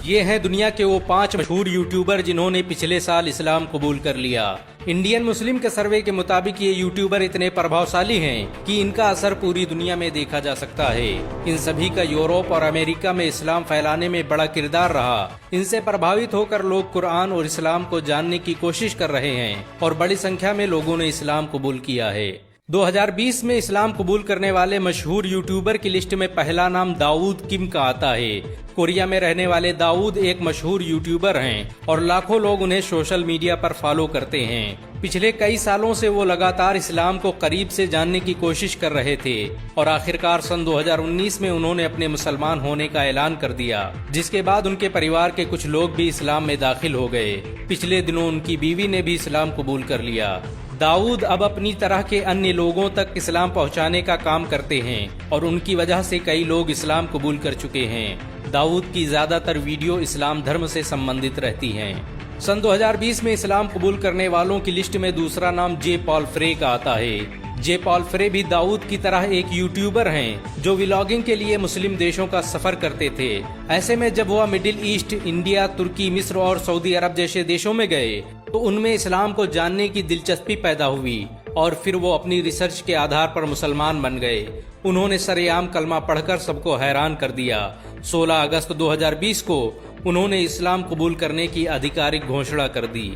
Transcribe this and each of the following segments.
ये हैं दुनिया के वो 5 मशहूर यूट्यूबर जिन्होंने पिछले साल इस्लाम कबूल कर लिया। इंडियन मुस्लिम के सर्वे के मुताबिक ये यूट्यूबर इतने प्रभावशाली हैं कि इनका असर पूरी दुनिया में देखा जा सकता है। इन सभी का यूरोप और अमेरिका में इस्लाम फैलाने में बड़ा किरदार रहा। इनसे प्रभावित होकर लोग कुरान और इस्लाम को जानने की कोशिश कर रहे हैं और बड़ी संख्या में लोगों ने इस्लाम कबूल किया है। 2020 में इस्लाम कबूल करने वाले मशहूर यूट्यूबर की लिस्ट में पहला नाम दाऊद किम का आता है। कोरिया में रहने वाले दाऊद एक मशहूर यूट्यूबर हैं और लाखों लोग उन्हें सोशल मीडिया पर फॉलो करते हैं। पिछले कई सालों से वो लगातार इस्लाम को करीब से जानने की कोशिश कर रहे थे और आखिरकार सन 2019 में उन्होंने अपने मुसलमान होने का ऐलान कर दिया, जिसके बाद उनके परिवार के कुछ लोग भी इस्लाम में दाखिल हो गए। पिछले दिनों उनकी बीवी ने भी इस्लाम कबूल कर लिया। दाऊद अब अपनी तरह के अन्य लोगों तक इस्लाम पहुंचाने का काम करते हैं और उनकी वजह से कई लोग इस्लाम कबूल कर चुके हैं। दाऊद की ज्यादातर वीडियो इस्लाम धर्म से संबंधित रहती हैं। सन 2020 में इस्लाम कबूल करने वालों की लिस्ट में दूसरा नाम जे पॉल फ्रे का आता है। जे पॉल फ्रे भी दाऊद की तरह एक यूट्यूबर हैं जो व्लॉगिंग के लिए मुस्लिम देशों का सफर करते थे। ऐसे में जब वह मिडिल ईस्ट, इंडिया, तुर्की, मिस्र और सऊदी अरब जैसे देशों में गए तो उनमें इस्लाम को जानने की दिलचस्पी पैदा हुई और फिर वो अपनी रिसर्च के आधार पर मुसलमान बन गए। उन्होंने सरेआम कलमा पढ़कर सबको हैरान कर दिया। 16 अगस्त 2020 को उन्होंने इस्लाम कबूल करने की आधिकारिक घोषणा कर दी।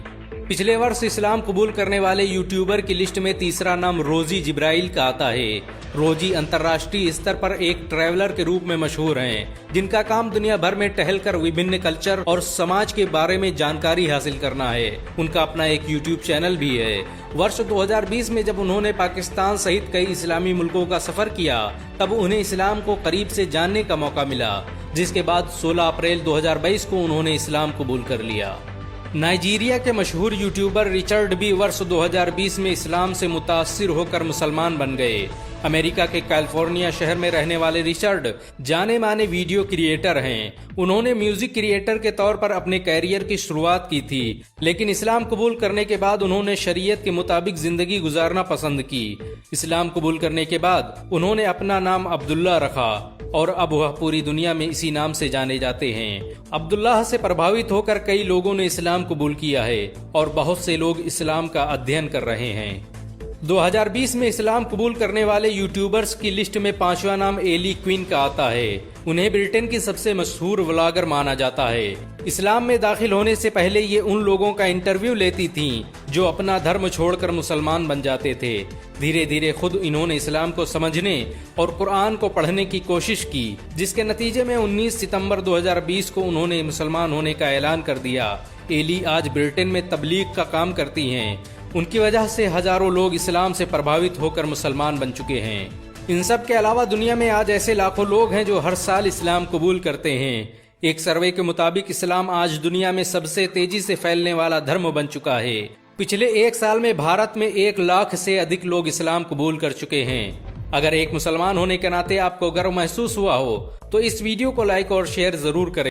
पिछले वर्ष इस्लाम कबूल करने वाले यूट्यूबर की लिस्ट में तीसरा नाम रोजी जिब्राइल का आता है। रोजी अंतर्राष्ट्रीय स्तर पर एक ट्रैवलर के रूप में मशहूर हैं, जिनका काम दुनिया भर में टहलकर विभिन्न कल्चर और समाज के बारे में जानकारी हासिल करना है। उनका अपना एक यूट्यूब चैनल भी है। वर्ष 2020 में जब उन्होंने पाकिस्तान सहित कई इस्लामी मुल्कों का सफर किया तब उन्हें इस्लाम को करीब से जानने का मौका मिला, जिसके बाद 16 अप्रैल 2022 को उन्होंने इस्लाम कबूल कर लिया। नाइजीरिया के मशहूर यूट्यूबर रिचर्ड भी वर्ष 2020 में इस्लाम से मुतासिर होकर मुसलमान बन गए। अमेरिका के कैलिफोर्निया शहर में रहने वाले रिचर्ड जाने माने वीडियो क्रिएटर हैं। उन्होंने म्यूजिक क्रिएटर के तौर पर अपने कैरियर की शुरुआत की थी, लेकिन इस्लाम कबूल करने के बाद उन्होंने शरीयत के मुताबिक जिंदगी गुजारना पसंद की। इस्लाम कबूल करने के बाद उन्होंने अपना नाम अब्दुल्ला रखा और अब वह पूरी दुनिया में इसी नाम से जाने जाते हैं। अब्दुल्लाह से प्रभावित होकर कई लोगों ने इस्लाम कबूल किया है और बहुत से लोग इस्लाम का अध्ययन कर रहे हैं। 2020 में इस्लाम कबूल करने वाले यूट्यूबर्स की लिस्ट में 5वां नाम एली क्वीन का आता है। उन्हें ब्रिटेन की सबसे मशहूर व्लॉगर माना जाता है। इस्लाम में दाखिल होने से पहले ये उन लोगों का इंटरव्यू लेती थीं जो अपना धर्म छोड़कर मुसलमान बन जाते थे। धीरे धीरे खुद इन्होंने इस्लाम को समझने और कुरान को पढ़ने की कोशिश की, जिसके नतीजे में 19 सितंबर 2020 को उन्होंने मुसलमान होने का ऐलान कर दिया। एली आज ब्रिटेन में तबलीग का काम करती हैं। उनकी वजह से हजारों लोग इस्लाम से प्रभावित होकर मुसलमान बन चुके हैं। इन सब के अलावा दुनिया में आज ऐसे लाखों लोग हैं जो हर साल इस्लाम कबूल करते हैं। एक सर्वे के मुताबिक इस्लाम आज दुनिया में सबसे तेजी से फैलने वाला धर्म बन चुका है। पिछले एक साल में भारत में 1 लाख से अधिक लोग इस्लाम कबूल कर चुके हैं। अगर एक मुसलमान होने के नाते आपको गर्व महसूस हुआ हो तो इस वीडियो को लाइक और शेयर जरूर करें।